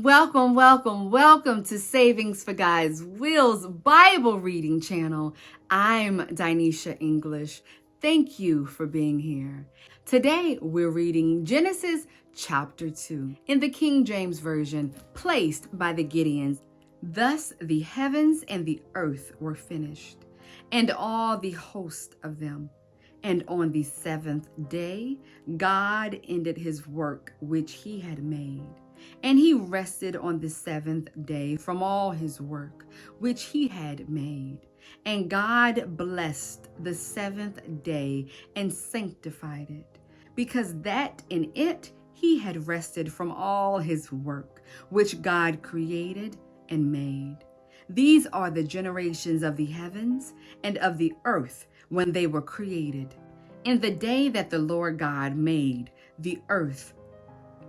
Welcome to Savings for Guys Will's Bible reading channel. I'm Dinesha English. Thank you for being here. Today we're reading Genesis chapter 2 in the King James Version, placed by the Gideons. Thus the heavens and the earth were finished, and all the host of them. And on the seventh day, God ended his work which he had made. And he rested on the seventh day from all his work which he had made. And God blessed the seventh day and sanctified it, because that in it he had rested from all his work which God created and made. These are the generations of the heavens and of the earth when they were created, in the day that the Lord God made the earth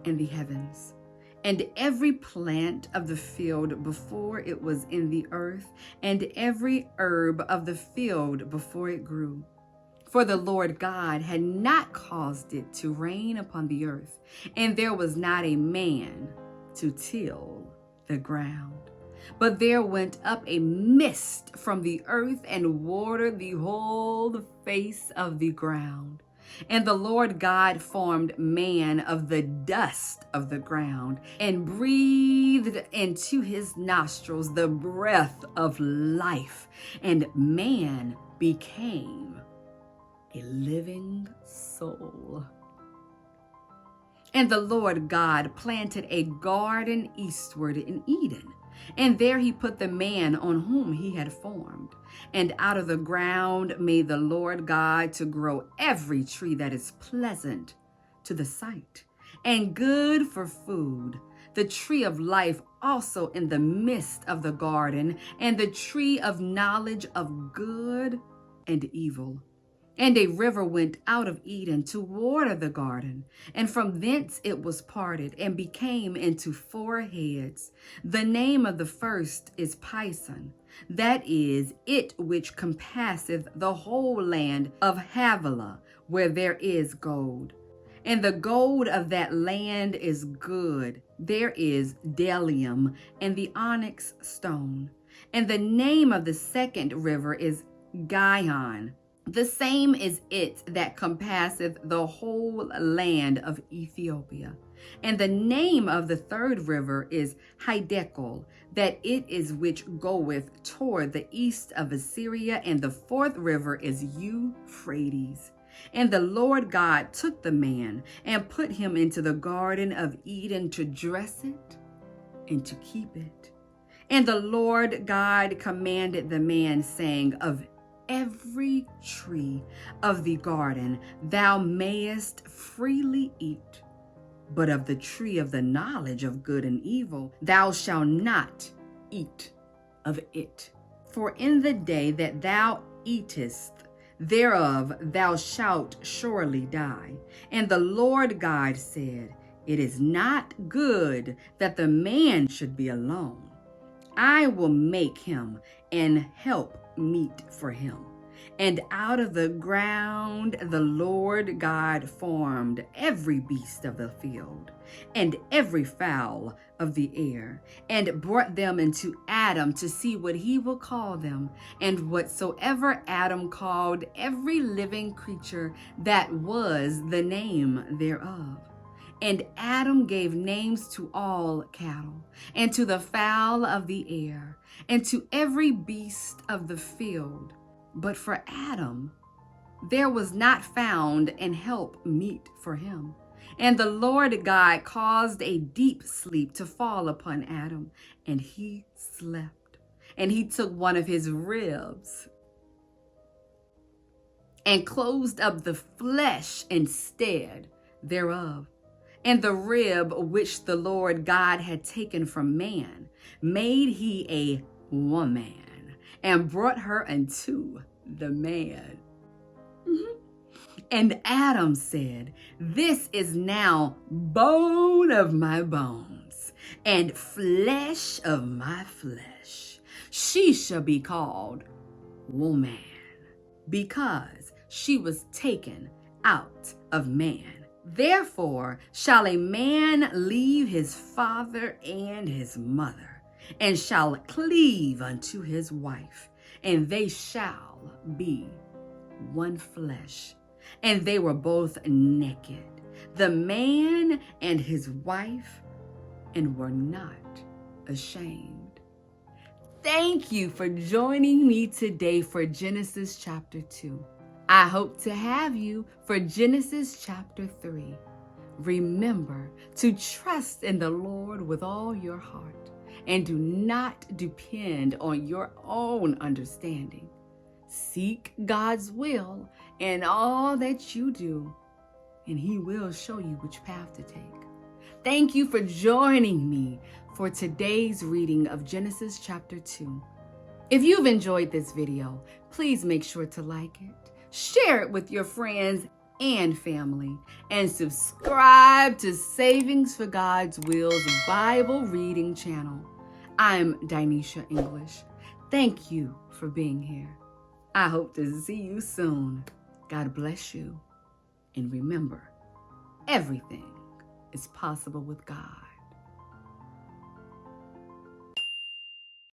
and the heavens, and every plant of the field before it was in the earth, and every herb of the field before it grew. For the Lord God had not caused it to rain upon the earth, and there was not a man to till the ground. But there went up a mist from the earth and watered the whole face of the ground. And the Lord God formed man of the dust of the ground and breathed into his nostrils the breath of life, and man became a living soul. And the Lord God planted a garden eastward in Eden, and there he put the man on whom he had formed. And out of the ground made the Lord God to grow every tree that is pleasant to the sight, and good for food, the tree of life also in the midst of the garden, and the tree of knowledge of good and evil. And a river went out of Eden to water the garden, and from thence it was parted, and became into four heads. The name of the first is Pison, that is, it which compasseth the whole land of Havilah, where there is gold. And the gold of that land is good. There is bdellium and the onyx stone. And the name of the second river is Gihon. The same is it that compasseth the whole land of Ethiopia. And the name of the third river is Hiddekel, that it is which goeth toward the east of Assyria. And the fourth river is Euphrates. And the Lord God took the man and put him into the garden of Eden to dress it and to keep it. And the Lord God commanded the man, saying, Of every tree of the garden thou mayest freely eat, but of the tree of the knowledge of good and evil thou shalt not eat of it. For in the day that thou eatest thereof thou shalt surely die. And the Lord God said, It is not good that the man should be alone. I will make him an help meet for him. And out of the ground the Lord God formed every beast of the field and every fowl of the air, and brought them into Adam to see what he will call them. And whatsoever Adam called every living creature, that was the name thereof. And Adam gave names to all cattle, and to the fowl of the air, and to every beast of the field. But for Adam there was not found an help meet for him. And the Lord God caused a deep sleep to fall upon Adam, and he slept. And he took one of his ribs and closed up the flesh instead thereof. And the rib which the Lord God had taken from man made he a woman, and brought her unto the man. And Adam said, This is now bone of my bones, and flesh of my flesh. She shall be called woman, because she was taken out of man. Therefore shall a man leave his father and his mother, and shall cleave unto his wife, and they shall be one flesh. And they were both naked, the man and his wife, and were not ashamed. Thank you for joining me today for Genesis chapter 2. I hope to have you for Genesis chapter 3. Remember to trust in the Lord with all your heart and do not depend on your own understanding. Seek God's will in all that you do, and He will show you which path to take. Thank you for joining me for today's reading of Genesis chapter 2. If you've enjoyed this video, please make sure to like it, share it with your friends and family, and subscribe to Savings for God's Will's Bible reading channel. I'm Danisha English. Thank you for being here. I hope to see you soon. God bless you. And remember, everything is possible with God.